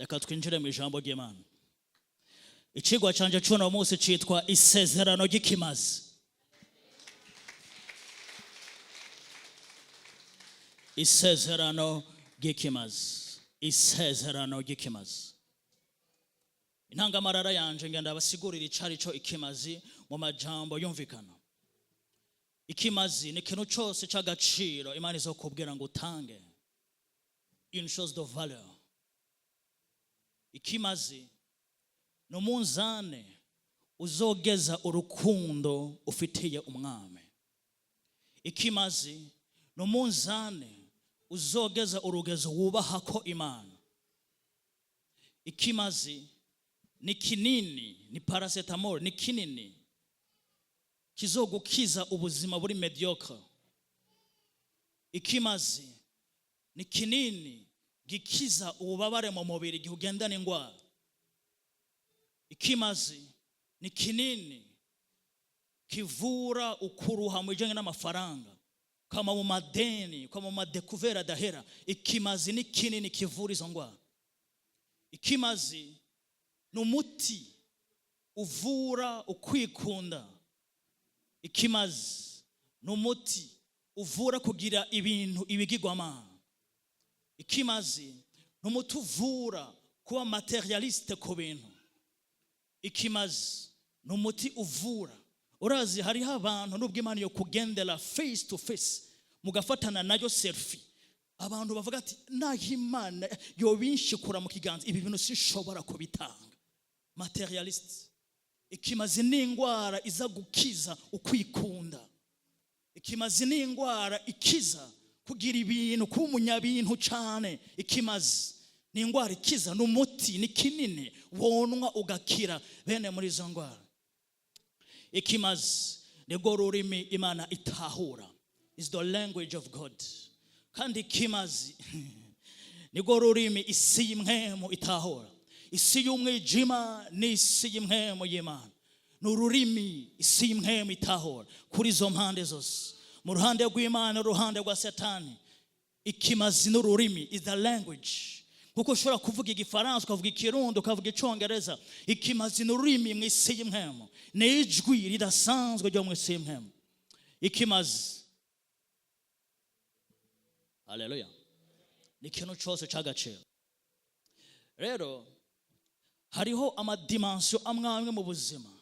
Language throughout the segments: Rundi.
reka twinjire mu ijambo ry'Imana. Ikigwa canje cy'uno munsi cyitwa isezerano ry'ikimazi. Isezerano ry'ikimazi. Isezerano ry'ikimazi. Intangamarara yanje ngenda abasigurira icari cyo ikimazi mu majambo yumvikana. Ikimazi ni ikintu cyose cy'agaciro Imana izokubwira ngo utange. Une chose de valeur. Ikimazi no munzane uzogeza urukundo ufitiye umwami. Ikimazi no munzane uzogeza urugezo wubaha ko Imana. Ikimazi ni kinini, ni paracetamol, ni kinini kizogukiza ubuzima buri mediocre. Ikimazi ni kinini gikiza ububabare mu mubiri igihe ugendana ingwara. Ikimazi ni kinini kivura ukuruha mu bijyanye n'amafaranga, kama mu madeni, kama mu madekuvera adahera. Ikimazi ni kinini kivura izo ngwara. Ikimazi ni umuti uvura ukwikunda. Ikimazi ni umuti uvura kugira ibintu ibigirwamana. Ikimazi ni umuti uvura kuba materialiste ku bintu. Ikimazi ni umuti uvura. Urazi hariho abantu nubwo Imana yo kugendera face to face mugafatana nayo selfie, abantu bavuga ati naho Imana yo binshikura mu kiganza ibi bintu sinshobora kubitanga. Materialist. Ikimazi ni ingwara iza gukiza ukwikunda. Ikimazi ni ingwara ikiza kugira ibintu kuba umunyabintu cyane. Ikimazi ni ingwara ikiza, ni umuti, ni kinini wonwa ugakira bene muri izo ngwara. Ikimazi ni rwo rurimi Imana itahura. Is the language of God. Kandi ikimazi ni rwo rurimi isi y'imwemu itahura. Isi y'umwijima ni isi y'imwemu y'Imana. Ni ururimi isi y'imwemu itahura kuri izo mpande zose. Mu ruhande rw'Imana n'uruhande rwa Satani. Ikimazi n'ururimi is the language. Kuko ushobora kuvuga igifaransa, ukavuga ikirundi, ukavuga icyongereza. Ikimazi n'ururimi mu isi y'imwemu. Ni ijwi ridasanzwe ryo mu isi y'imwemu. Ikimazi. Haleluya. Ni ikintu cyose cy'agaciro. Rero hariho amadimensiyo amwe mu buzima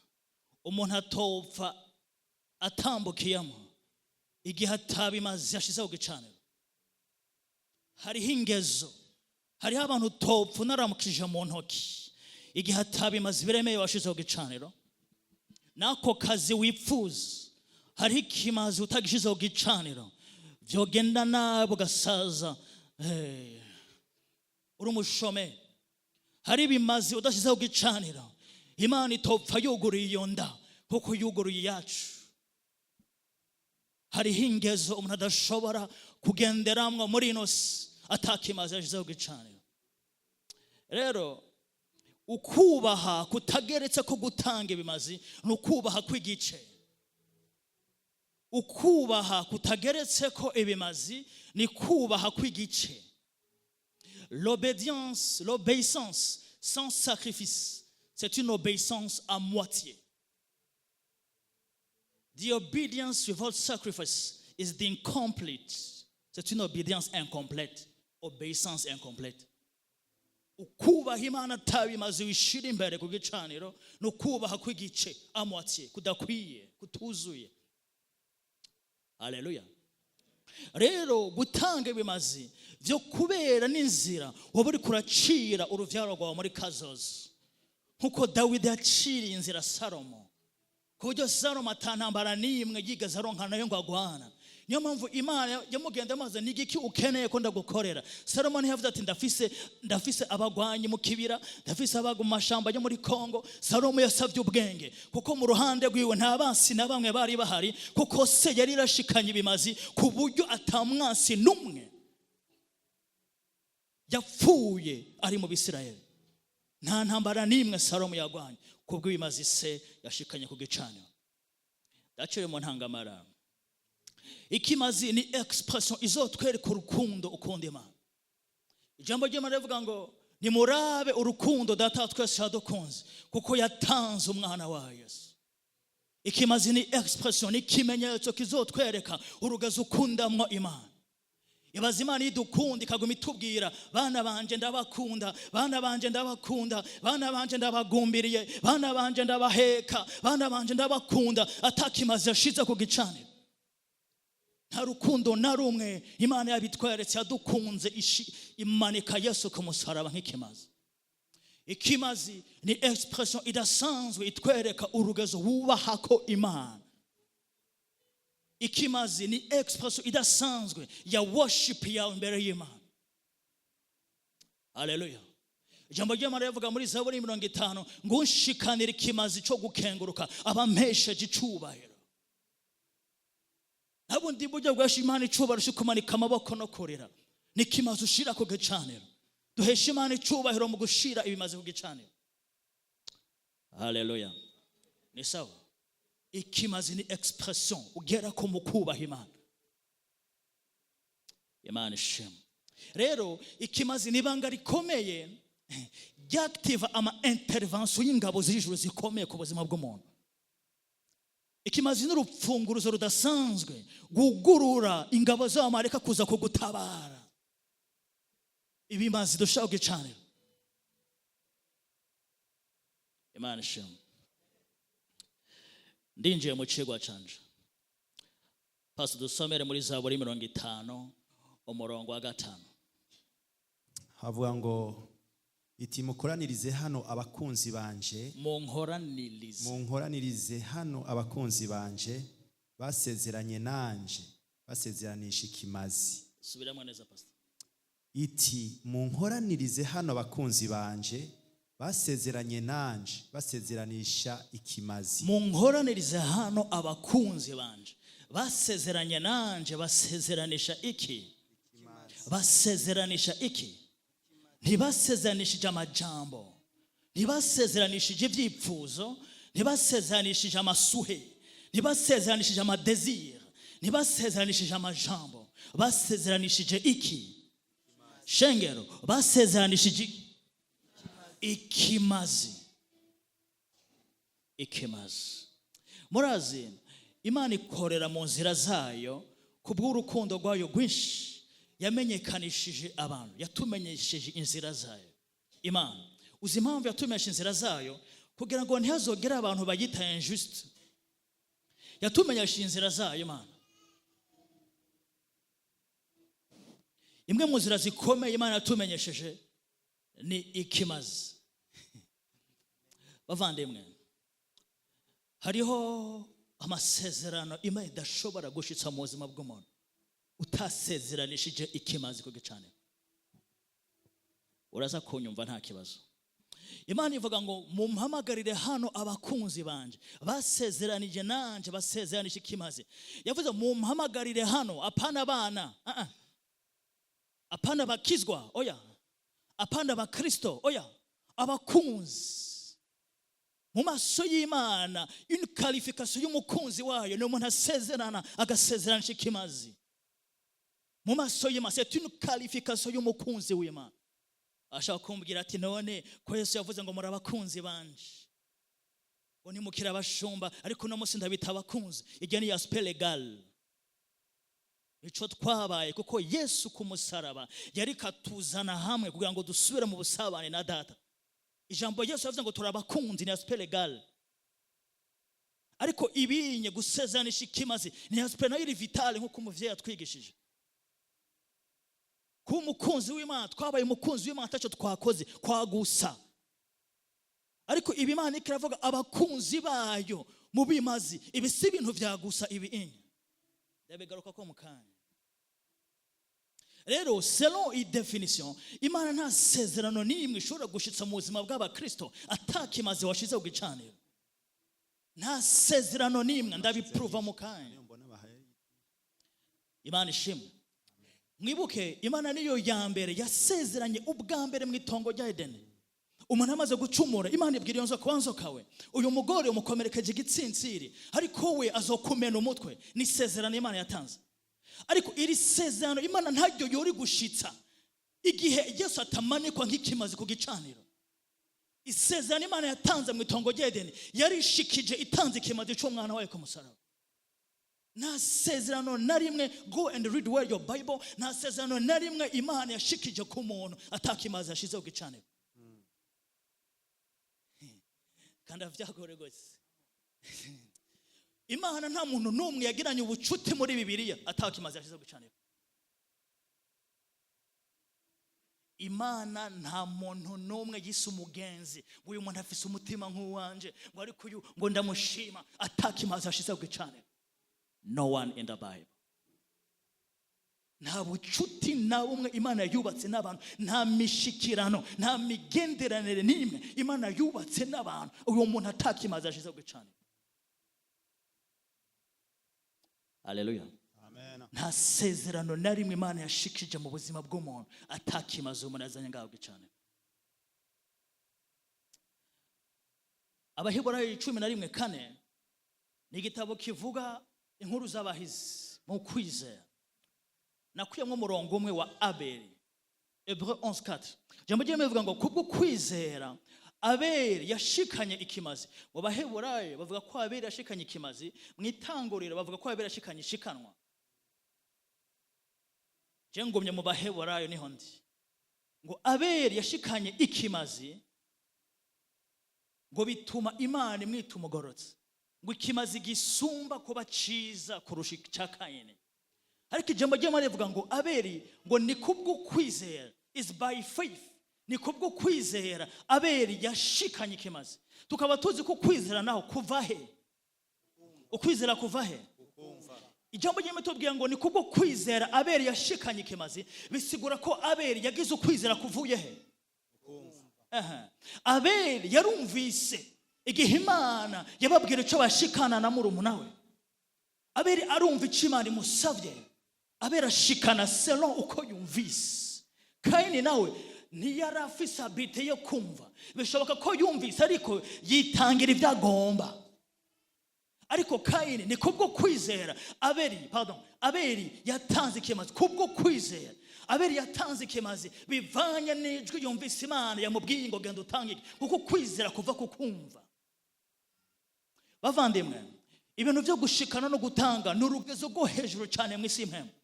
umuntu atopfa atambukiyemo igihe atabimazi yashizeho gicaniro. Hariho ingezo, hariho abantu utopfa unaramukije mu ntoki igihe atabimazi biremeye washizeho gicaniro. Nako kazi wipfuza hariho ikimazi utagishizeho gicaniro vyogenda nabo gasaza uri umushomeri. Hari bimazi udashizeho gicaniro Imana itopfa yuguriye iyo nda kuko yuguriye yacu. Hari hingezo umuntu adashobora kugenderamwo muri inosi atakimazi yashizeho gicaniro. Rero ukubaha kutageretse ko gutanga ibimazi ni ukubaha kw'igice. Ukubaha kutageretse ko ibimazi ni kubaha kw'igice. L'obéissance sans sacrifice, c'est une obéissance à moitié. The obedience without sacrifice is the incomplete. C'est une obedience incomplète. Obéissance incomplète. Ukubaha Imana atabimazi wishira imbere ku gicaniro no kubaha kw'igice à moitié, kudakwiye, kutuzuye. Haleluya. Rero gutanga ibimazi byo kubera n'inzira waburi kuracira uruvyaro rwawe muri kazoza. Nkuko Dawidi yaciriye inzira Salomo. Kuburyo Salomo atantambara n'imwe yigeze aronka nayo ngo agwana. Niyo mpamvu Imana yamugenda amaze nigiki ukeneye ko ndagukorera. Salomo ntiyavuze ati ndafise abagwanyi mu kibira, ndafise abagu mu mashamba yo muri Kongo. Salomo yasavye ubwenge kuko mu ruhande rwiwe nta bansi na bamwe bari bahari kuko se yari rashikanye ibimazi ku buryo atamwansi numwe yapfuye ari mu Bisirayeli. Nta ntambara n'imwe Salomo yagwanye kubwo ibimazi se yashikanye ku gicaniro. Daciye mu ntangamara. Ikimazi ni expression izotwereka urukundo ukunda Imana. Ijambo ry'Imana rivuga ngo nimurabe urukundo data twese yadukunze kuko yatanze umwana wa Yesu. Ikimazi ni expression, ni kimenyetso kizotwereka urugezo ukundamwo Imana. Ibaza Imana idukunda ikaguma itubwira bana banje ndabakunda, bana banje ndabakunda, bana banje ndabagumbiriye, bana banje ndabaheka, bana banje ndabakunda, atakimazi yashize ku gicaniro. Nta rukundo na rumwe Imana yabitweretse, yadukunze imanika Yesu ku musaraba nk'ikimazi. Ikimazi ni expression idasanzwe itwereka urugezo wubahako Imana. Ikimazi ni expression idasanzwe ya worship yawe imbere y'Imana. Haleluya. Ijambo ry'Imana rivuga muri Zaburi 50 ngo unshikanira ikimazi cyo gukenguruka abampesheje icubahiro. Nabundi buryo bwasha Imana icubahiro cyo kumanika amaboko no kurira. Ni kimazi ushira ku gicaniro. Duhesha Imana icubahiro mu gushira ibimazi ku gicaniro. Haleluya. Ni sawa. Ikimazi ni expression ugera ko mukubaha Imana. Imana ishimwe. Rero ikimazi ni banga rikomeye ryactive ama intervention y'ingabo z'ijuru zikomeye ku buzima bw'umuntu. Ikimazi ni urupfunguruzo rudasanzwe gugurura ingabo z'abamarayika kuza kugutabara. Ibimazi dushaka gicaniro. Imana ishimwe. Ndinjiye mu cigwa canje. Pastor dusomere muri Zaburi 50 umurongo wa 5. Havuga ngo iti mukoranirize hano abakunzi banje, munkoranirize hano abakunzi banje basezeranye nanje, basezeranisha ikimazi. Subiramo neza pastor. Iti munkoranirize hano abakunzi banje basezeranye nanje, basezeranisha ikimazi. Munkoranirize hano abakunzi banje basezeranye nanje, basezeranisha iki? Basezeranisha iki? Ntibasezeranishije amajambo, ntibasezeranishije ivyipfuzo, ntibasezeranishije amasuhe, ntibasezeranishije amadesire, ntibasezeranishije amajambo, basezeranishije iki? Shengero, basezeranishije ikimazi. Ikimazi. Murazi Imana ikorera mu nzira zayo kubw'urukundo rwayo rwinshi. Yamenyekanishije abantu, yatumenyesheje inzira zayo. Imana uzi impamvu yatumenyesheje inzira zayo? Kugira ngo ntihazogere abantu bayita injuste. Yatumenyesheje inzira zayo Imana. Imwe mu nzira zikomeye Imana yatumenyesheje ni ikimazi. Bavandimwe, hariho amasezerano Imana idashobora gushitsa mu buzima bw'umuntu utasezeranishije ikimazi ku gicaniro. Uraza kunyumva nta kibazo. Imana ivuga ngo mumpamagarire hano abakunzi banje basezeranije nanje, basezeranisha ikimazi. Yavuze mumpamagarire hano, apana abana, apana bakizwa, oya, apana bakristo, oya, abakunzi. Mu maso y'Imana une qualification y'umukunzi wayo ni umuntu asezerana agasezeranisha ikimazi. Mu maso y'Imana c'est une qualification y'umukunzi w'Imana. Ashaka kumbwira ati none ko Yesu yavuze ngo muri abakunzi banje, ngo nimukira abashumba, ariko no munsi ndabita abakunzi. Iryo ni aspect legal. Ico twabaye kuko Yesu ku musaraba yari katuzana hamwe kugira ngo dusubire mu busabane na Data. Ijambo Yesu yavuze ngo turabakunzi ni aspect legal. Ariko ibinye gusezanisha ikimazi ni aspect nayo vital nkuko umuvyeyi atwigishije. Ku umukunzi w'Imana twabaye umukunzi w'Imana tacho twakoze kwagusa. Ariko ibimana ikiravuga abakunzi bayo mu bimazi, ibi si ibintu vyagusa ibi inye. Ndabegaruka ko mukanya. Rero selon iyi definition Imana nta sezerano n'imwe ishobora gushitsa mu buzima bw'abakristo atakimazi washize ku gicaniro. Nta sezerano n'imwe, ndabiprova mukanya. Imana ishimwe. Mwibuke Imana niyo ya mbere yasezeranye ubwa mbere mu itongo rya Edeni. Umuntu amaze gucumura Imana ibwira iyo nzoka, wanzokawe uyu mugore umukomerekeje igitsintsiri ariko we azokumena umutwe. Ni sezerano Imana yatanze. Ariko iri sezerano Imana ntaryo yori gushitsa igihe Yesu atamanikwa nk'ikimazi ku gicaniro, isezerano Imana yatanze mu itongo ry'Edeni yarishikije itanze ikimazi cy'umwana wayo ku musaraba. Nta sezerano na rimwe, go and read where your Bible, nta sezerano na rimwe Imana yashikije ku muntu atakimazi yashize ku gicaniro. Kandi avyagore gose. Imana nta muntu n'umwe yagiranye ubucuti muri Bibiliya atakimazi yashize ku gicaniro. Imana nta muntu n'umwe yise umugenzi ngo uyu muntu afise umutima nk'uwanje ngo ariko uyu ngo ndamushima atakimazi yashize ku gicaniro. No one in the Bible. Nta bucuti na bumwe Imana yubatse n'abantu, nta mishikirano, nta migenderanire n'imwe Imana yubatse n'abantu uyu muntu atakimazi yashize ku gicaniro. Hallelujah. Amen. Nta sezerano na rimwe Imana yashikije mu buzima bw'umuntu atakimazi umuntu azanye ngaho ku gicaniro. Abaheburayo 11:4 ni igitabo kivuga inkuru z'abahizi mu kwizera. Nakuyemo umurongo umwe wa Abeli, Hébreux 11:4. Jambo ry'Imana rivuga ngo kubwo kwizera Abeli yashikanye ikimazi. Mu Baheburayo bavuga ko Abeli yashikanye ikimazi, mu Itanguriro bavuga ko Abeli yashikanye ishikanwa. Je ngomye mu Baheburayo niho ndi ngo Abeli yashikanye ikimazi ngo bituma Imana imwita umugorotsi, ngo ikimazi gisumba kuba ciza kurusha icya Kayini. Ariko ijambo ry'Imana rivuga ngo Abeli ngo ni kubwo kwizera, is by faith, ni kubwo kwizera Abeli yashikanye ikimazi. Tukaba tuzi ko kwizera naho kuva he? Ukwizera kuva he? Ijambo ry'Imana tubwira ngo ni kubwo kwizera Abeli yashikanye ikimazi, bisigura ko Abeli yagize ukwizera kuvuye he? Abeli yarumvise igihe Imana yababwira icyo bashikana na murumuna we. Abeli arumva icyo Imana imusavye, Abeli ashikana selon uko yumvise. Kayini nawe ntiyari afise habite yo kumva, bishoboka ko yumvise ariko yitangira ibyo agomba. Ariko Kayini ni kubwo kwizera Abeli yatanze ikimazi kubwo kwizera. Abeli yatanze ikimazi bivanye n'ijwi yumvise Imana yamubwiye ngo genda utange, kuko kwizera kuva ku kumva. Bavandimwe, ibintu byo gushikana no gutanga n'urugezo rwo hejuru cyane mu isi impembe.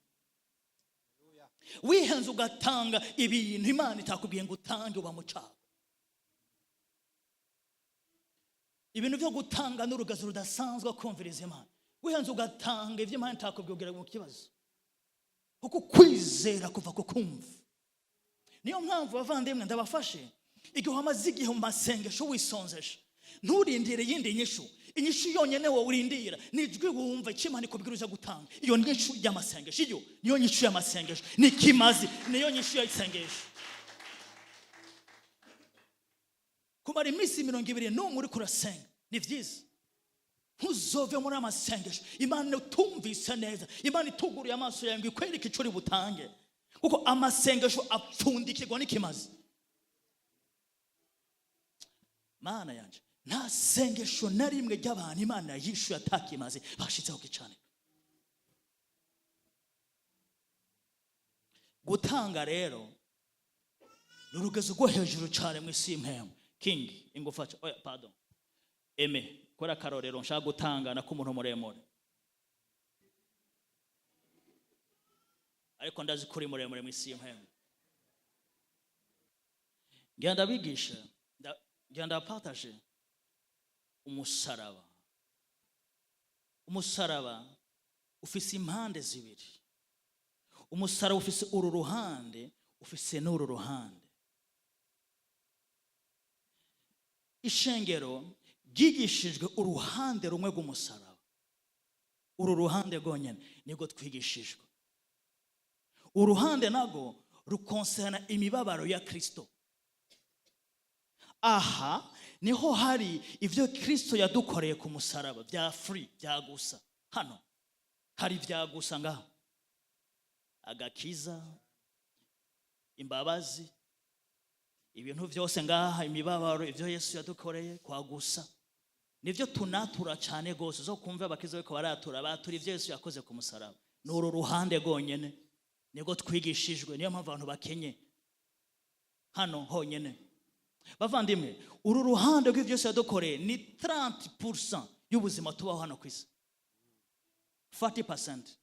Wihenze ugatanga ibintu Imana itakubwiye ngo utange uba mucaka. Ibintu byo gutanga n'urugezo rudasanzwe kumviriza Imana. Wihenze ugatanga ibyo Imana itakubwiye mu kibazo, kuko kwizera kuva ku kumva. Niyo mpamvu bavandimwe ndabafashe, igihe wamaze igihe mu masengesho wisonzesha, nturindire yindi nyishu. Inyishu yonyene wo urindira nijwi wumva Imana ikubwiriza gutanga. Iyo nyishu y'amasengesho, iyo niyo nyishu y'amasengesho, ni kimazi, niyo nyishu y'amasengesho. Kumara iminsi 20 n'umwe uri kurasenga ni byiza. Ntuzove muri amasengesho Imana utumvise neza, Imana ituguruye amaso yawe ngo ikwereke icyo uri butange, kuko amasengesho apfundikirwa n'ikimazi. Mana yanje, nta sengesho na rimwe ry'abantu Imana yishuye atakimazi bashitseho gicaniro. Gutanga rero n'urugezo rwo hejuru cyane mu isi impembe. King ingufasha, pardon, Eme kora karorero nshaka gutanga na kumuntu muremure, ariko ndazi kuri muremure mu isi impembe. Ngenda bigisha, ngenda partage umusaraba. Umusaraba ufise impande zibiri. Umusaraba ufise uru ruhande, ufise n'uru ruhande. Ishengero ryigishijwe uruhande rumwe rw'umusaraba. Uru ruhande rwonyene nibwo twigishijwe. Uruhande nago rukonsana imibabaro ya Kristo. Aha niho hari ivyo Kristo yadukoreye ku musaraba bya free, bya gusa. Hano hari bya gusa ngaho, agakiza, imbabazi, ibintu byose ngaha, imibabaro, ivyo Yesu yadukoreye kwa gusa. Nivyo tunatura cyane gose, zo kumva abakiza ko baratura batura ivyo Yesu yakoze ku musaraba. N'uru ruhande rwonyene nibwo twigishijwe. Niyo mpamvu abantu bakenye hano honyine. Bavandimwe, uru ruhande rw'ibyo byose yadukoreye ni 30% y'ubuzima tubaho hano ku isi. 40%.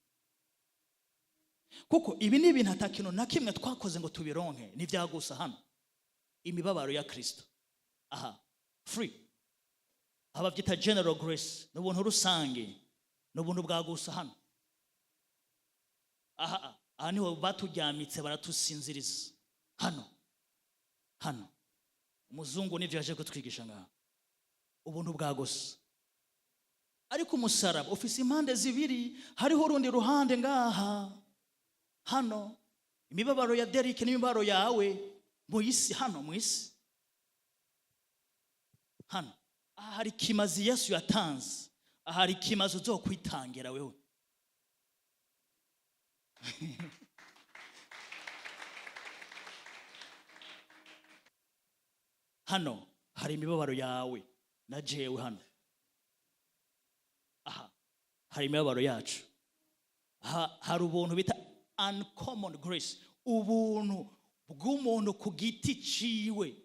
Kuko ibi ni ibintu atakintu na kimwe twakoze ngo tubironke, ni byagusa hano. Imibabaro ya Kristo. Aha, free. Aba byita general grace, n'ubuntu rusange, n'ubuntu bwagusa hano. Aha niho batujyamitse baratusinziriza. Hano. Umuzungu nivyo yaje kutwigisha ngaha. Ubuntu bwagusa. Ariko umusaraba ufise impande zibiri, hariho urundi ruhande ngaha. Hano, imibabaro ya Derek n'imibabaro yawe mu isi hano mu isi. Hano, hari kimazi Yesu yatanze. Hari kimazi uzokwitangira wewe. Hano, hari imibabaro yawe na jewe hano. Aha, hari imibabaro yacu. Hari ubuntu bita uncommon grace, ubuntu bw'umuntu ku giti ciwe.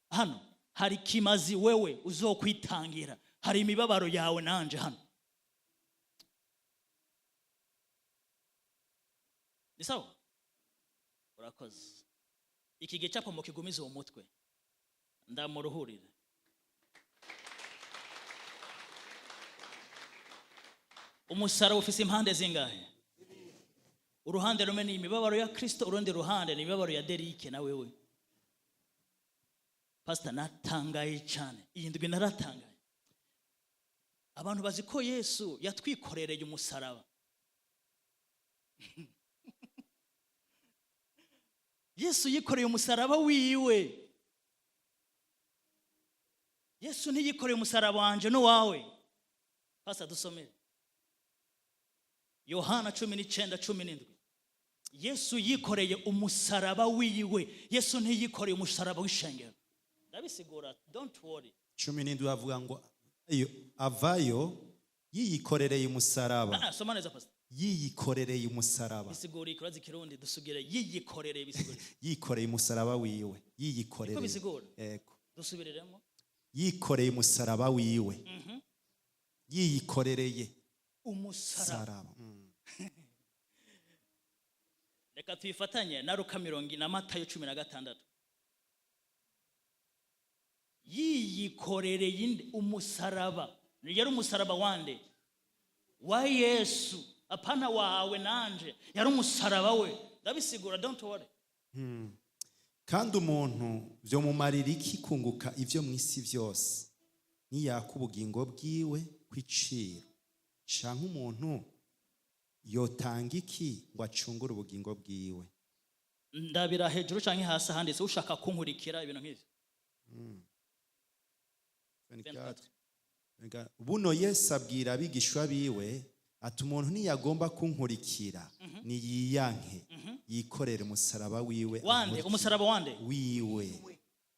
Hano hari kimazi wewe uzokwitangira, hari imibabaro yawe nanje hano. Ni sawa? Urakoze. Iki gicapo mu kigumize umutwe ndamuruhurire. Umusaraba ufise impande zingahe? Uruhande rumwe ni imibabaro ya Kristo, urundi ruhande ni imibabaro ya Derek na wewe. Pastor, natangaye cyane. Iyi ndwi naratangaye. Abantu bazi ko Yesu yatwikorereye umusaraba. Yesu yikoreye umusaraba wiwe. Yesu ntiyikoreye umusaraba wanje no wawe. Pastor, dusomere Yohana 19:17. Yesu yikoreye umusaraba wiwe. Yesu ntiyikoreye umusaraba w'ishengero. Ndabisigura, don't worry. 17 avuga ngo avayo yiyikorereye umusaraba. Soma neza Pastor. Yiyikorereye umusaraba. Bisigura ikurazi kirundi dusubire yiyikorereye bisigura. Yikoreye umusaraba wiwe. Yiyikorereye. Ko bisigura? Ego. Dusubireremo. Yikoreye umusaraba wiwe. Yiyikorereye umusaraba. Reka tuyifatanye na Luka 20 na Matayo 16. Yiyikorereye umusaraba. Yari umusaraba wande? Wa Yesu. Apana wawe nanje. Yari umusaraba we. Ndabisigura, don't worry. Kandi umuntu byo mumarira iki kunguka ivyo mwisi vyose niyakubugingo bwiwe kwiciro. Canke umuntu yotanga iki ngo acungure ubugingo bwiwe? Ndabira hejuru canke hasi handitse ushaka kunkurikira ibintu nk'ivyo. Buno Yesu abwira abigishwa biwe ati umuntu niyagomba kunkurikira ni yiyanke yikorere umusaraba wiwe. Wande umusaraba wande wiwe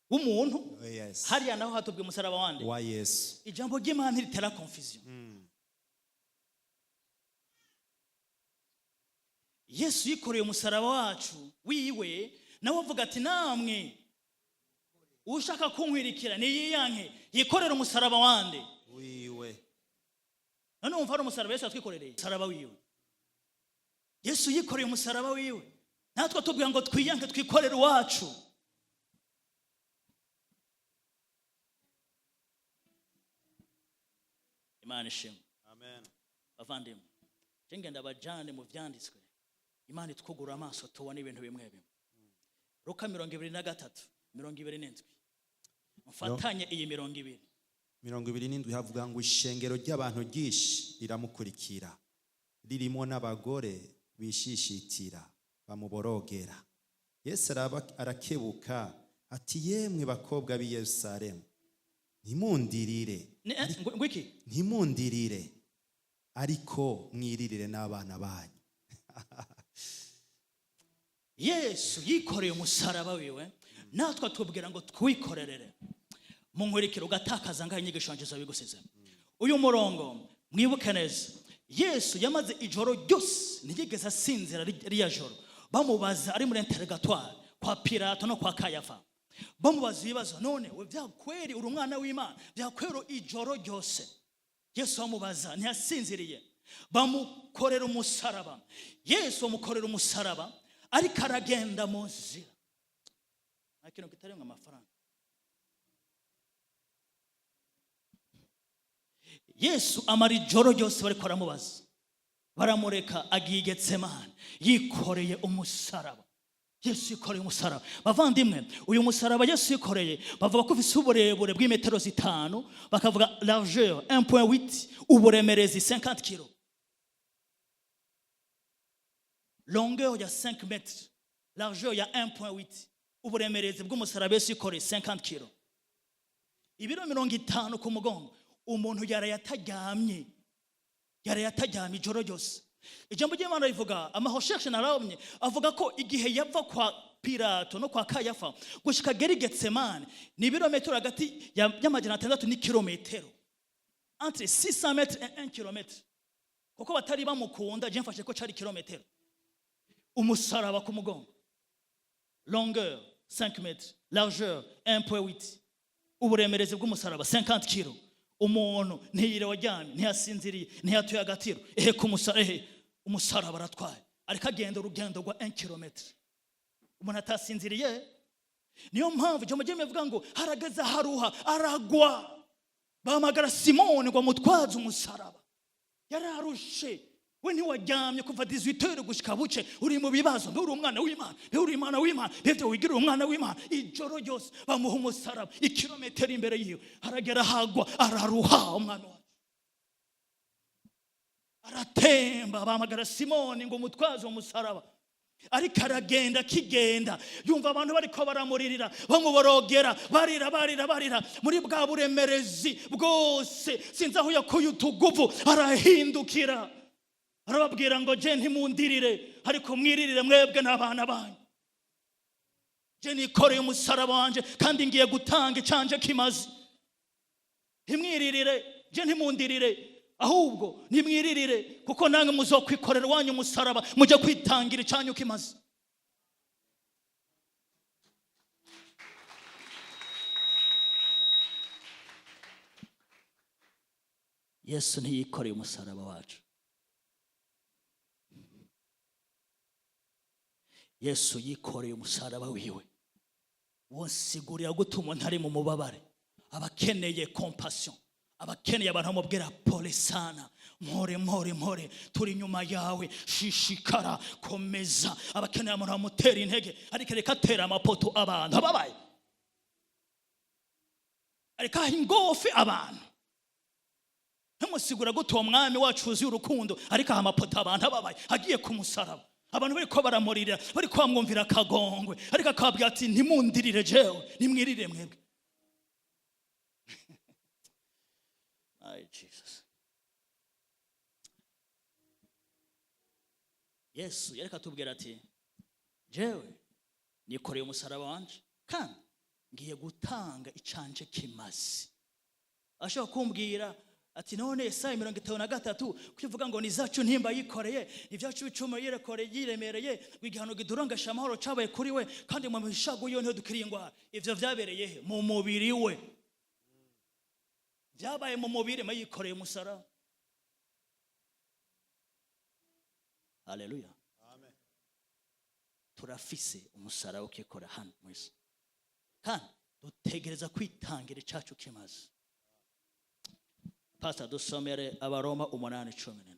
umuntu. Yes. Hariya naho hatubwiye umusaraba wande wa Yesu. Ijambo ry'Imana ritera confusion. Yesu yikoreye umusaraba wacu wiwe, nawe avuga ati namwe ushaka kunkwirikira ni yiyanke yikorera umusaraba wande wiwe. None umva ari umusaraba Yesu atwikorereye umusaraba wiwe. Yesu yikoreye umusaraba wiwe, natwe tubwira ngo twiyanke twikorere wacu. Imana ishimwe. Amen. Bavandimwe, ngenda bajane mu vyanditswe. Imana itwugura amaso tubona ibintu bimwe bimwe. Luka 23:27. Mfatanye iyi 20. 27 havuga ngo ishengero ry'abantu gishi riramukurikira, ririmo n'abagore bishishitira bamuborogera. Yesu arakebuka ati yemwe bakobwa b'i Yerusalemu, ntimundirire. Ntimundirire ariko mwiririre n'abana banyu. Yesu yikoreye umusaraba wiwe, natwe tubwira ngo twikorerere. Munkurikira ugatakaza ngaho inyigisho nje zabigusize. Uyu murongo mwibuke neza. Yesu yamaze ijoro ryose ntigeze asinzira riya joro. Bamubaza ari muri interrogatoire kwa Pilato no kwa Kayafa. bamubaza ibibazo, none we byakweri uri umwana w'Imana, byakweri ijoro ryose. Yesu amubaza, ntiyasinziriye. Bamukorera umusaraba. Yesu amukorera umusaraba, ariko aragenda mu nzira. Nta kintu kitarenga amafaranga. Yesu amara ijoro ryose bariko baramubaza, baramureka agiye i Getsemani yikoreye umusaraba. Yesu yikoreye umusaraba. Bavandimwe, uyu musaraba Yesu yikoreye bavuga ko ufite uburebure bw'imetero 5, bakavuga largeur 1.8, uburemerezi 50 kg, longueur ya 5 mètres, largeur ya 1.8, uburemerezi bw'umusaraba Yesu yikoreye 50 kg, ibiro 50 ku mugongo. Umuntu yarayatajyamye ijoro ryose. Ijambo ry'Imana rivuga, amahosheshe narabonye avuga ko igihe yava kwa Pilato no kwa Kayafa gushika geri Getsemani ni ibirometero hagati y'amajana 6 ni kilometero, entre 600 mètres et 1 kilomètre. Kuko batari bamukunda, je mfashe ko cari kilometero. Umusaraba ku mugongo, longueur 5 mètres, largeur 1.8, uburemerezi bw'umusaraba 50 kg. Umuntu ntiyire wajyamye, ntiyasinziriye, ntiyatuye agatiro, umusaraba aratwaye, ariko agenda urugendo rwa 1 kilometre. Umuntu atasinziriye. Niyo mpamvu ijambo ry'Imana rivuga ngo haragaza haruha aragwa, bahamagara Simoni ngo amutwaze umusaraba. Yararushe, we ntiwajyamye kuva 18h gushika buce, uri mu bibazo, uri umwana w'Imana, uri umwana w'Imana, bevyo wigira umwana w'Imana. Ijoro ryose bamuha umusaraba, ikilometero imbere yiwe, haragera hagwa araruha. Umwana wacu aratemba, bahamagara Simoni ngo mutwaze umusaraba, ariko aragenda. Kigenda yumva abantu bariko baramuririra, bamuborogera, barira muri bwa buremerezi bwose, sinzi aho yakuye utuguvu. Arahindukira arababwira ngo je ntimundirire, ariko mwiririre mwebwe n'abana banyu. Je nikoreye umusaraba wanje kandi ngiye gutanga icanje kimazi. Ntimwiririre, je ntimundirire, ahubwo nimwiririre, kuko nange muzokwikorera wanyu umusaraba, mujye kwitangira icanye kimazi. Yesu ntiyikoreye umusaraba wacu. Yesu yikoreye umusaraba wiwe. Wonsigurira gute umuntu ari mu mubabare, abakeneye compassion, abakeneye abantu bamubwira pole sana, mpore turi nyuma yawe, shishikara, komeza. Abakeneye abantu bamutera intege, ariko reka atera amapoto abantu ababaye, ariko ingofe abantu. Ntimusigura gute uwo mwami wacu uzi urukundo, ariko amapoto abantu ababaye agiye ku musaraba. Abantu bariko baramurira, bariko bamwumvira akagongwe, ariko akabwira ati ntimundirire jewe, nimwirire mwebwe. Ay Jesus. Yesu yareka tubwira ati jewe nikoreye umusaraba wanje kandi ngiye gutanga icanje kimazi. Ashaka kumbwira ati none Yesaya 53 kwivuga ngo nizacu ntimba yikoreye, ivyacu bicuma yirekoreye, yiremereye, igihano gidurongasha amahoro cabaye kuri we, kandi mu mishago yo ntiyo dukiriye ingwara. Ivyo vyabereye he? Mu mubiri we. Vyabaye mu mubiri, ma yikoreye umusaraba. Haleluya. Amen. Turafise umusaraba ukikora hano mwese, kandi dutegereza kwitangira icacu kimazi. Pastor dusomere Abaroma 8:17.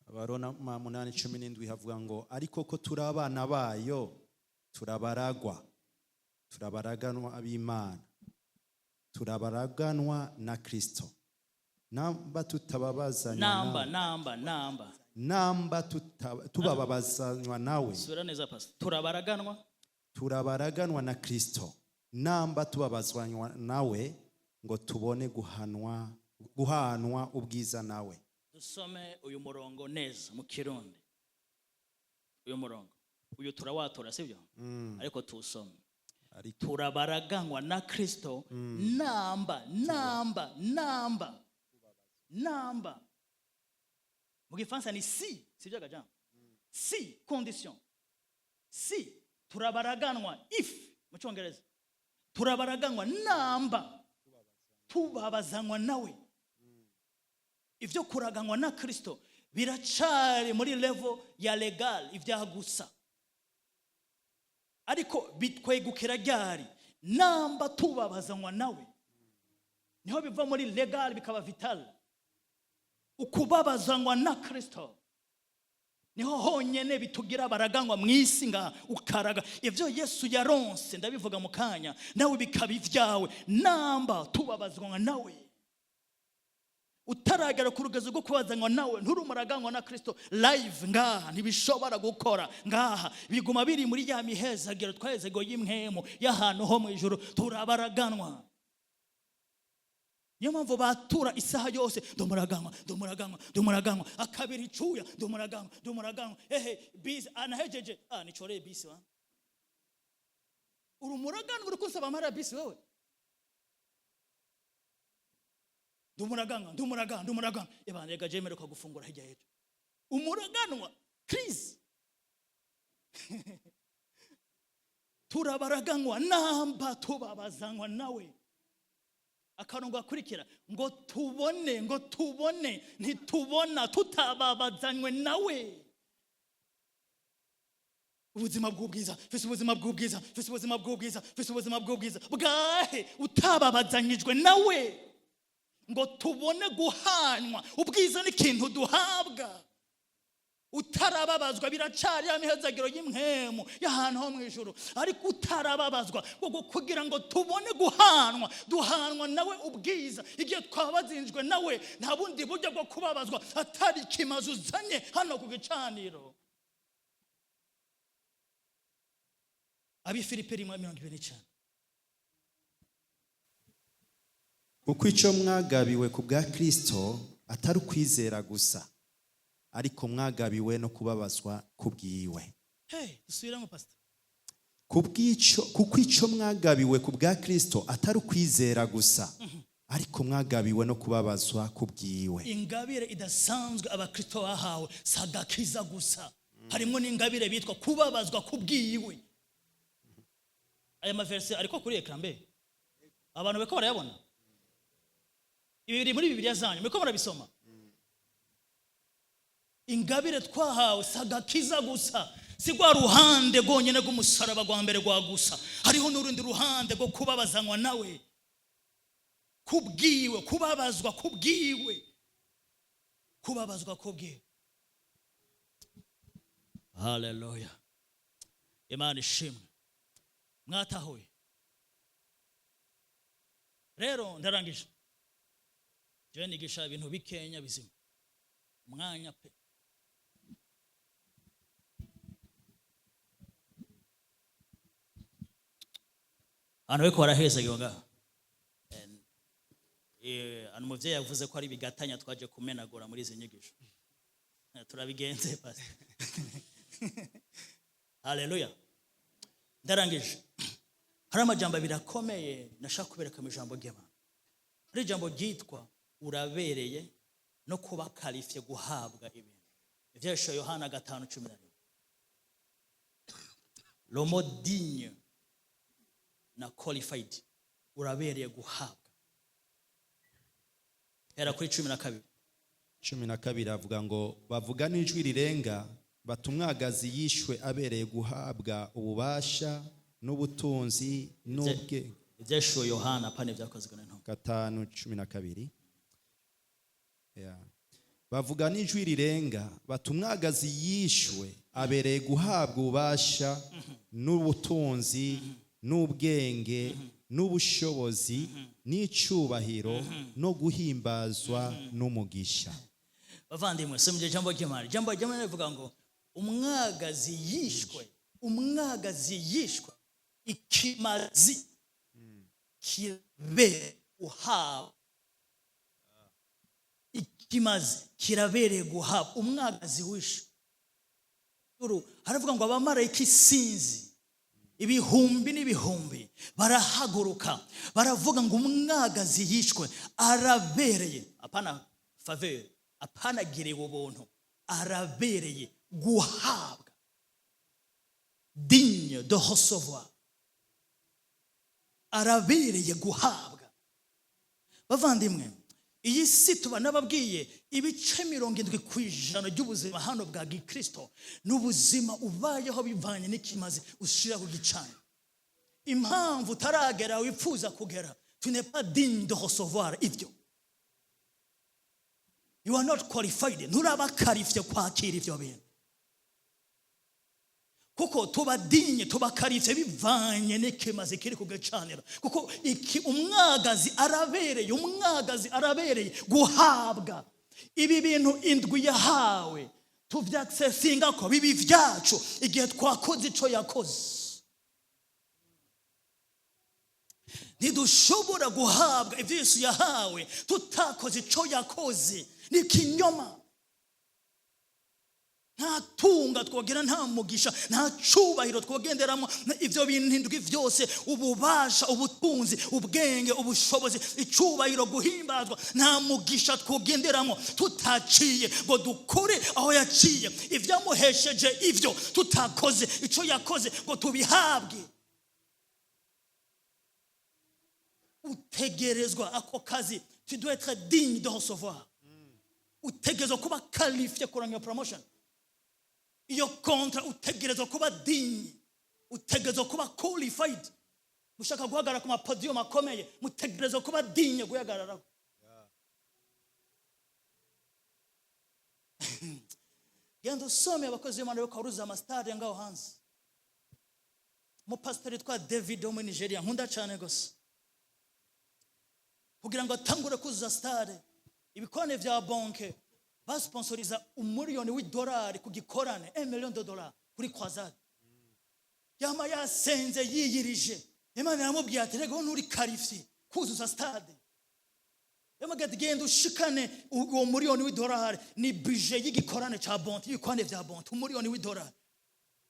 Abaroma 8:17 havuga ngo ariko ko turi abana bayo turabaraganwa ab'Imana, turabaraganwa na Kristo. Namba tutababazanywa tubabazanywa nawe. Sura neza pastor. Turabaraganwa na Kristo. Namba tubabazanywa nawe ngo tubone guhanwa ubwiza nawe. Dusome uyu murongo neza mu Kirundi. Uyu murongo uyu turawatora sibyo? Ariko tusome. Turabaraganwa na Kristo, namba mu Gifaransa ni si, sibyo gajambo? Si, condition. Si turabaraganwa, if mu Cyongereza turabaraganywa namba tubabazanywa nawe. Ivyo kuraganywa na Kristo biracari muri level ya legal, ivyaha gusa. Ariko bitwegukira ryari namba tubabazanywa nawe, niho biva muri legal bikaba vital. Ukubabazanywa na Kristo niho honyene bitugira baraganywa mwisi nga ukaraga. Ivyo Yesu yaronse ndabivuga mu kanya, nawe bikaba ivyawe namba tubabazanywa nawe. Utaragera ku rugezo rwo kubazanywa nawe nturumuraganywa na Kristo live ngaha ntibishobora gukora. Ngaha biguma biri muri ya mihezagiro twahezego y'imwemu y'ahantu ho mu ijuru, turabaraganwa. Niyo mpamvu batura isaha yose ndumuraganywa akabiri icuya ndumuraganywa bisi anahejeje nicoreye bisi wa urumuraganywa uri kunsaba amara bisi wewe. Ndumuraganywa ebana rega jemere kwa gufungura hirya yejo umuraganwa Chris. Turabaraganwa namba tubabazanywa nawe. Akarongo akurikira ngo tubone ntitubona tutababazanywe nawe. Ubuzima bw'ubwiza fise ubuzima bw'ubwiza bwahe utababazanyijwe nawe. Ngo tubone guhanwa, ubwiza ni ikintu duhabwa. Utarababazwa biracari ya mihezagiro y'imwemu y'ahantu ho mu ijuru. Ariko utarababazwa kugira ngo tubone guhanwa, duhanwa nawe ubwiza. Igihe twabazinjwe nawe nta bundi buryo bwo kubabazwa atari ikimazi uzanye hano ku gicaniro. Abifilipi 1:25. Kuko ico mwagabiwe ku bwa Kristo atari ukwizera gusa, ariko mwagabiwe no kubabazwa kubwiwe. Usubiramo pastor. Kuko ico mwagabiwe ku bwa Kristo atari ukwizera gusa, ariko mwagabiwe no kubabazwa kubwiwe. Ingabire idasanzwe abakristo bahawe sagakiza gusa, harimo n'ingabire bitwa kubabazwa kubwiwe. Aya maverse ariko kuri ekran mbe abantu beko barayabona. Ibi biri muri Bibiliya zanyu meko barabisoma. Ingabire twahawe sagakiza gusa, si gwa ruhande gonyene rw'umusaraba gwa mbere gwa gusa. Hariho n'urundi ruhande rwo kubabazanywa nawe kubwiwe, kubabazwa kubwiwe. Haleluya, Imana ishimwe. Mwatahuye rero ndarangije. Je nigisha ibintu bikenya bizima mwanya pe. Anweko waraheza yoga. Anumuvye yavuze ko ari bigatanya twaje kumenagura muri izi nyigisho. Turabigenze pasi. Haleluya. Ndarangije. Hari amajambo birakomeye nashaka kubereka mu ijambo ry'Imana. Hari ijambo ryitwa urabereye no kuba kalifye guhabwa ibintu. Ivyesho Yohana 5:11. L'homme digne na qualified, urabereye guhabwa. Era kuri 12 avuga ngo bavuga n'ijwi rirenga batumwagazi yishwe abereye guhabwa ububasha n'ubutunzi n'ubwe. Ivyesho Yohana pane vyakozwe n'intumwa 5:12. Bavuga n'ijwi rirenga batumwagazi yishwe abereye guhabwa ububasha n'ubutunzi n'ubwenge n'ubushobozi n'icubahiro no guhimbazwa n'umugisha. Bavandimwe semje jambo ry'Imana. Jambo ry'Imana rivuga ngo umwagazi yishwe ikimazi kibe uhawe. Ikimazi kirabere guhabwa umwagazi wishe. Haravuga ngo abamarayika isinzi ibihumbi n'ibihumbi barahaguruka baravuga ngo umwagazi yishwe arabereye, apana faveur, apana girewe ubuntu, arabereye guhabwa, digne de recevoir. arabereye guhabwa. Bavandimwe, iyi si tuba nababwiye ibice 70% by'ubuzima hano bwa Gikristo n'ubuzima ubayeho bivanye n'ikimazi ushira ku gicaniro. Impamvu utaragera wifuza kugera, tu n'es pas digne de recevoir ibyo. You are not qualified. Nturaba qualifié kwakira ibyo bintu. Kuko tuba digne, tuba qualifié bivanye n'ikimazi kiri ku gicaniro. Kuko umwagazi arabereye guhabwa. Ibi bintu indwi yahawe tuvyaccessinga ko bibi vyacu igihe twakoze ico yakoze. Ntidushobora guhabwa ibyo Yesu yahawe tutakoze ico yakoze. Ni kinyoma. Nta tunga twogera, nta mugisha, nta cubahiro twogenderamo. Ivyo bintu indwi vyose, ububasha, ubutunzi, ubwenge, ubushobozi, icubahiro, guhimbazwa, nta mugisha twogenderamo tutaciye ngo dukore aho yaciye. Ivyamuhesheje ivyo tutakoze ico yakoze ngo tubihabwe. Utegerezwa ako kazi, tu dois être digne de recevoir. Utegerezwa kuba qualifié kuranga promotion. Iyo kontra utegerezwa kuba digne. Utegerezwa kuba qualified. Mushaka guhagarara ku mapodium akomeye, mutegerezwa kuba digne guhagarara. Genda usome abakozi b'Imana bakaruza amastade ngaho hanze. Mu pastor twa David wo muri Nigeria nkunda cyane gose. Kugira ngo atangure kuzuza stade, ibikorane vya banke basponsoriza $1,000,000 ku gikorane, $1 million kuri croisade. Yama yasenze yiyirije. Imana yamubwiye ati rego nturi qualifié kuzuza stade. Yamaga genda ushikane uwo $1,000,000 ni budget y'igikorane ca banke, ibikorane vya banke, $1,000,000.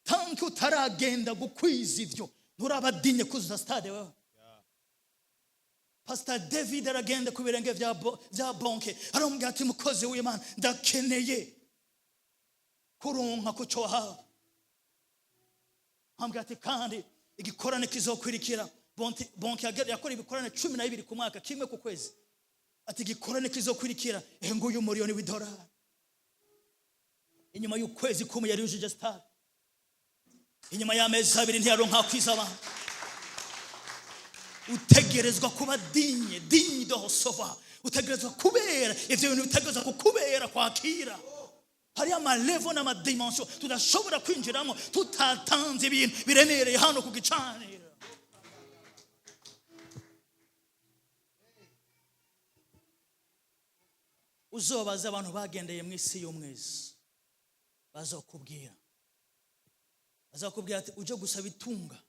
Tanki utaragenda gukwiza ivyo nturabadinye kuzuza stade wewe. Pastor David aragenda ku birenge vya banke, aramubwira ati mukozi w'Imana ndakeneye kuronka kucoha. Ambwira ati kandi igikorane kizokwirikira banke yakora ibikorane 12 ku mwaka, kimwe ku kwezi. Ati igikorane kizokwirikira nguyu $1,000,000. Inyuma y'ukwezi kumwe yari yujuje stade. Inyuma y'amezi 2 ntiyaronka kwiza abantu. Utegerezwa kuba digne de recevoir. Utegerezwa kubera ivyo bintu, utegerezwa kukubera kwakira. Hari amalevo n'amadimension tudashobora kwinjiramo tutatanze ibintu biremereye hano ku gicaniro. Uzobaza abantu bagendeye mu isi y'umwezi, bazokubwira ati uje gusaba itunga,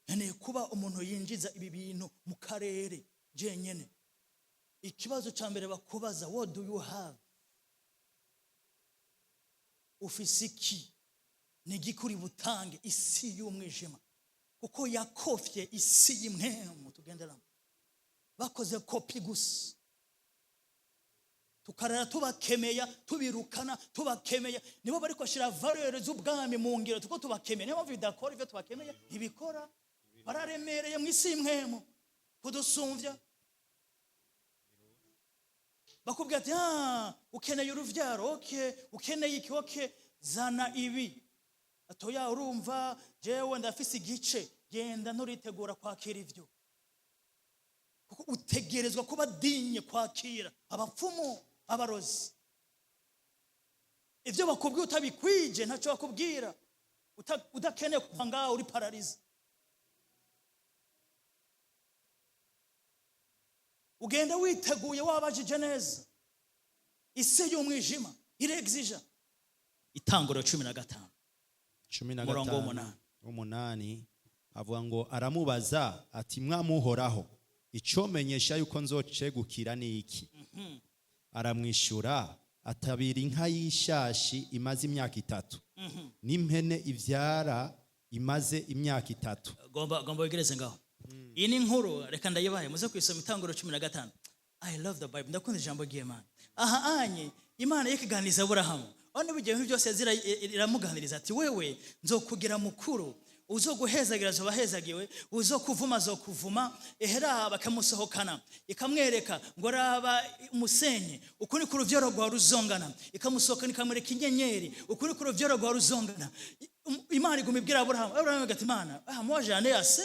nkeneye kuba umuntu yinjiza ibi bintu mu karere jenyene. Ikibazo ca mbere bakubaza, what do you have? Ufise iki? Nigikuri butange isi y'umwijima, kuko yakofye isi y'imwemu tugenderamo. Bakoze kopi gusa, tukarara tubakemeya, tubirukana tubakemeya. Nibo bari kwashira valeur z'ubwami mu ngiro, tuko tubakemeya. Niyo mpamvu bidakora ivyo tubakemeya ntibikora. Bararemereye mu isi y'imwemu kudusumvya. Bakubwira ati ukeneye uruvyaro, okay, ukeneye iki, okay, zana ibi. Atoya urumva jewe ndafise igice, genda nturitegura kwakira ivyo. Kuko utegerezwa kuba digne kwakira abapfumu, abarozi. Ivyo bakubwira utabikwije ntaco bakubwira. Udakeneye kuva ngaho uri paralize. Ugenda witeguye wabajije neza. Isi y'umwijima irexija. Itanguro 15 8 avuga ngo aramubaza ati mwamuhoraho icomenyesha yuko nzocegukira ni iki? Aramwishura atabira inka y'ishashi imaze imyaka 3 n'impene ivyara imaze imyaka 3. Gomba wegereze ngaho. Iyi ni inkuru, reka ndayibaye muze kwisoma Itanguro 15. I love the Bible, ndakunda ijambo ry'Imana. Aha anye Imana yikiganiriza Aburahamu, one bigiye byose yazira iramuganiriza ati wewe nzokugira mukuru uzoguhezagira zobahezagiwe, uzokuvuma zokuvuma. Ehera bakamusohokana ikamwereka ngo raba umusenyi ukuri ku ruvyaro rwa ruzongana, ikamusohokana ikamwereka inyenyeri ukuri ku ruvyaro rwa ruzongana. Imana igumibwira Aburahamu agati Imana mwajane yase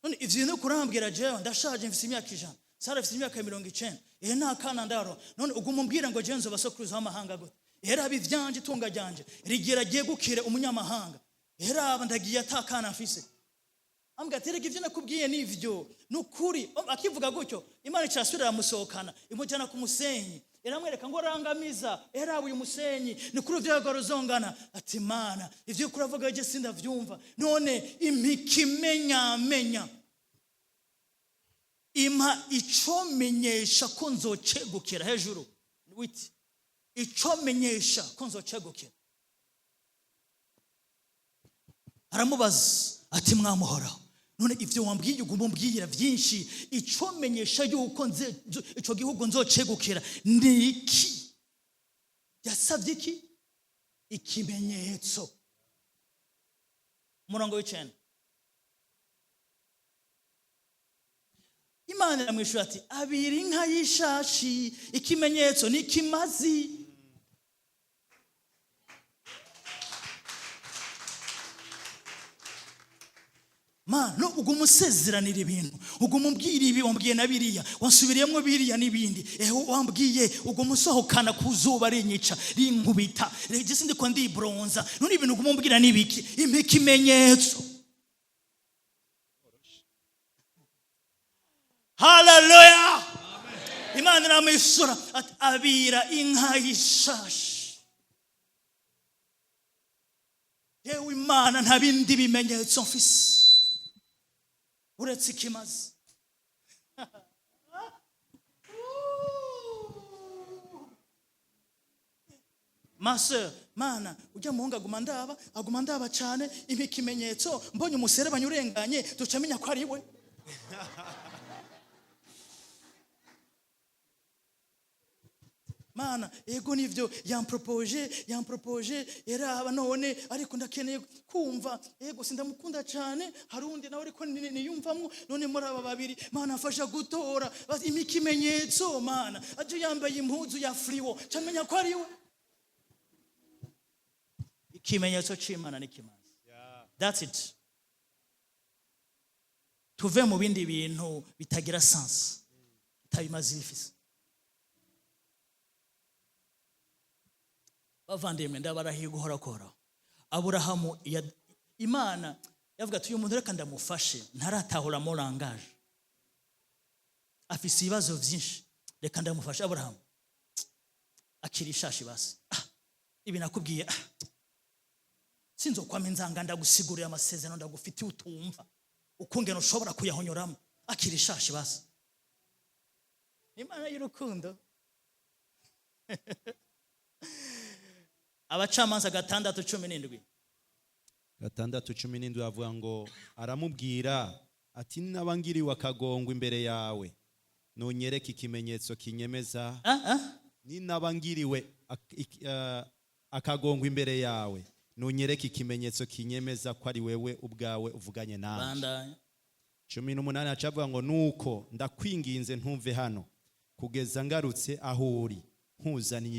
none ivyo no kurambwira jewe ndashaje mfise imyaka 100, Sara afise imyaka 90, nta kana ndaro, none ugumumbwira ngo je nzobasokuruza w'amahanga gute? Ehera bivyanje itunga ryanje rigira giye gukire umunyamahanga, ehera ndagiye atakana afise. Ambwa tereka ivyo nakubwiye nivyo nukuri. Akivuga gutyo Imana icasubira musohokana imujana ku musenyi, iramwereka ngo rangamiza ehera uyu musenyi ni kuri vyo ruzongana. Ati Mana ivyo kuravuga je sindavyumva, none impikimenya ima icomenyesha ko nzocegukira hejuru. Witi icomenyesha ko nzocegukira. Aramubaza ati mwamuhoraho, none ivyo wambwiye ugumumbwira vyinshi, icomenyesha yuko ico gihugu nzocegukira ni iki? Yasavye iki? Ikimenyetso. Murongo w'icenda Imana iramwishura ati abiri inka y'ishashi, ikimenyetso ni ikimazi. Mana ugumusezeranira ibintu, ugumumbwira ibi wambwiye na biriya, wansubiriyemo biriya n'ibindi, wambwiye ugumusohokana ku zuba rinyica rinkubita je sindiko ndi bronza, none ibintu ugumumbwira nibiki? Ikimenyetso. Hallelujah. Amen. Imana iramwishura ati abira inka y'ishashi. Yewe Imana nta bindi bimenyetso mfise uretse ikimazi. Master, Mana ujya muhunga aguma ndaba cyane ikimenyetso, mbonye umuserebanya urenganye ducamenya ko ari we. Mana ego nivyo yampropoje era none ariko ndakeneye kumva, ego sindamukunda cyane, harundi nawe ariko niyumvamwo, none muri aba babiri Mana afasha gutora ikimenyetso. Mana aje yambaye impuzu ya friwo camenya ko ari we. Ikimenyetso c'Imana ni kimazi. That's it. Tuve mu bindi bintu bitagira sense, tabimazi bifise. Bavandimwe ndabarahiye guhora kora. Aburahamu Imana yavuga ati uyu muntu reka ndamufashe, ntaratahura mo langage, afise ibibazo vyinshi, reka ndamufashe. Aburahamu akiri ishashi basi, ibi nakubwiye sinzokwama inzanga ndagusigurira amasezerano ndagufitiye utumva ukungena ushobora kuyahonyoramo. Akiri ishashi basi. Imana y'urukundo. Abacamanza 6:17 6:17 avuga ngo aramubwira ati nabangiriwe akagongwa imbere yawe nonyereka ikimenyetso kinyemeza. Ni nabangiriwe akagongwa imbere yawe nonyereka ikimenyetso kinyemeza ko ari wewe ubwawe uvuganye nawe. 18 acavuga ngo nuko ndakwinginze ntumve hano kugeza ngarutse aho uri, ntuzaniye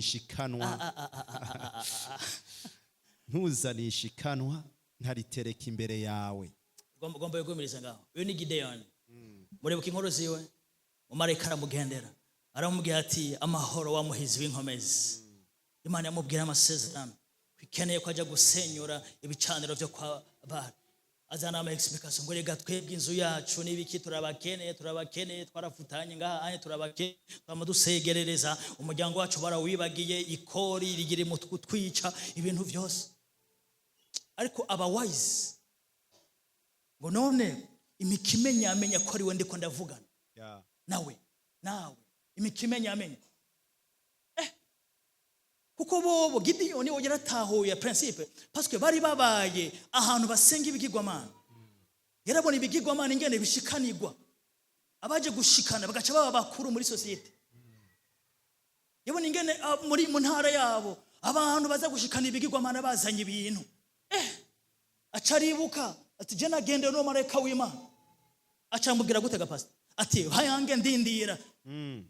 ishikanwa nkaritereka imbere yawe. Gomba yegumiriza ngaho. Uyu ni Gideon. Murebuka inkuru ziwe, umarayika aramugendera aramubwira ati amahoro wa muhizi w'inkomezi. Imana yamubwira amasezerano kwikeneye ko ajya gusenyura ibicaniro byo kwa Bali. Azana ama explication ngo rega twebwe inzu yacu nibiki turabakeneye twarafutanye ngaha anye turabake twamudusegerereza umuryango wacu barawibagiye ikori rigire mutwe twica ibintu byose. Ariko aba wise ngo none imikimenya amenya ko ari we ndiko ndavugana nawe imikimenya amenya kuko bobo Gideon wo yaratahuye principe parce que bari babaye ahantu basenga ibigirwamana. Yarabona ibigirwamana ingene bishikanirwa, abaje gushikana bagaca baba bakuru muri societe. Yabona ingene muri mu ntara yabo abantu baza gushikana ibigirwamana bazanye ibintu acaribuka ati je nagendeye no marayika w'Imana. Acambwira gutega pastor ati hayange ndindira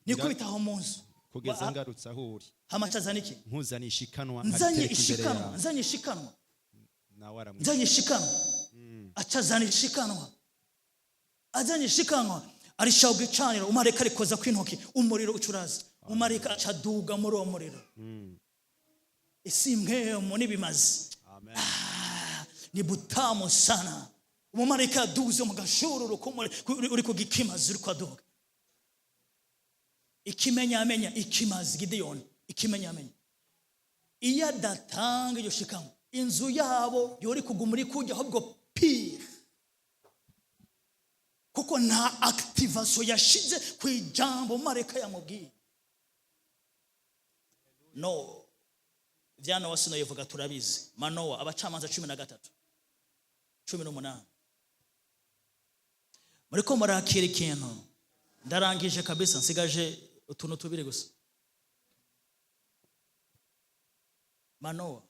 niko bitaho munzu kugeza ngarutse aho uri hamacazana iki nkuzani ishikanwa nzanye ishikanwa nawe aramwe nzanye ishikanwa acazana ishikanwa azanye ishikanwa arishauga icaniro umareka arikoza kwintoki umuriro ucuraza umareka acaduga muri uwo muriro isimwemo nibimazi amen ni butamu sana umumareka aduze mu gashururu uri kugikimazi uri kwaduga ikimenyamenya ikimazi Gideon ikimenyamenya iya datanga iyo shikanwa inzu yabo yori kugumuri kujya ahubwo pire kuko nta activation yashize ku ijambo mareka yamubwiye no vyano wasino yevuga turabizi Manoa abacamanza 13 muriko murakira ikintu ndarangije kabisa nsigaje utuntu tubiri gusa Manoa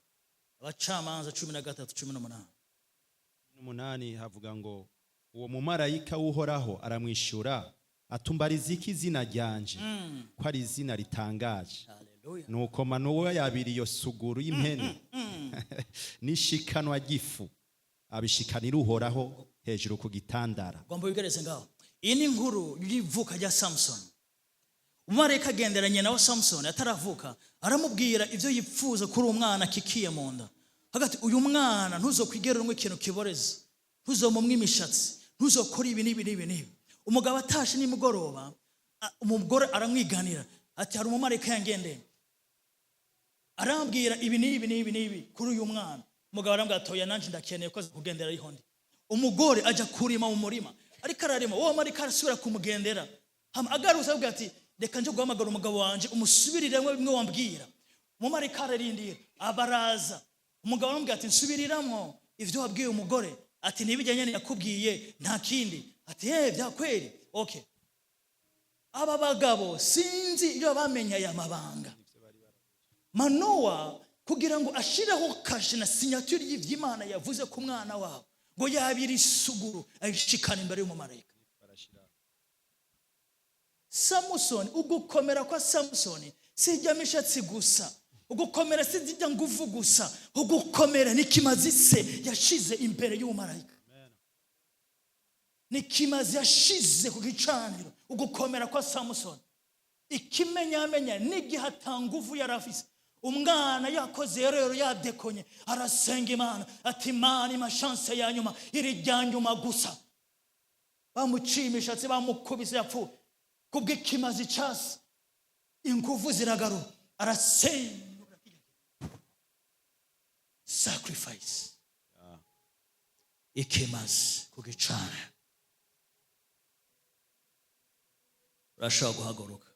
abacamanza 13:18 havuga ngo uwo mumarayika w'uhoraho aramwishura atumbariza iki izina ryanje ko ari izina ritangaje. Haleluya. Nuko Manoa yabiri iyo suguru y'impene nishikanwa gifu abishikanira uhoraho hejuru ku gitandara. Gomba bigereze ngaho. Iyi ni inkuru y'ivuka rya Samson. Umarayika agenderanye nawe Samson ataravuka aramubwira ivyo yipfuza kuri umwana kikiye mu nda. Hagati uyu mwana ntuzokwigera umwe ikintu kiboreza. Ntuzomumwe imishatsi. Ntuzokora ibi nibi. Umugabo atashe nimugoroba umugore aramwiganira ati hari umumarayika yangendeye. Arambwira ibi nibi kuri uyu mwana. Umugabo arambwira atoya nanje ndakeneye ko kugendera yihondi. Umugore aja kurima mu murima ariko ararima uwo marayika arasubira kumugendera. Hama agaruza avuga ati reka nje guhamagara umugabo wanje umusubiriremo bimwe wambwira. Umumarayika ararindira abaraza. Umugabo arambwira ati nsubiriramo ivyo wabwiye umugore. Ati nibijyanye yakubwiye nta kindi. Ati byakweri. Okay. Aba bagabo sinzi iyo bamenya ya mabanga. Manoa kugira ngo ashiraho kashe na signature y'Imana yavuze ku mwana wabo ngo yabiri isuguru ayishikana imbere y'umumarayika. Samson ugukomera kwa Samson sijya mishatsi gusa. Ugukomera sijya nguvu gusa. Ugukomera nikimazi se yashize imbere y'umumarayika. Nikimazi yashize ku gicaniro. Ugukomera kwa Samson ikimenyamenya nigihata nguvu yarafise. Umwana yakoze rero yadekonye arasenga Imana ati Imana imashanse ya nyuma iri ryanyuma gusa. Bamucimishatse bamukubise yapfu kubw'ikimazi cyase inguvu ziragaru arasenga sacrifice ikimazi kugicana urashaka guhaguruka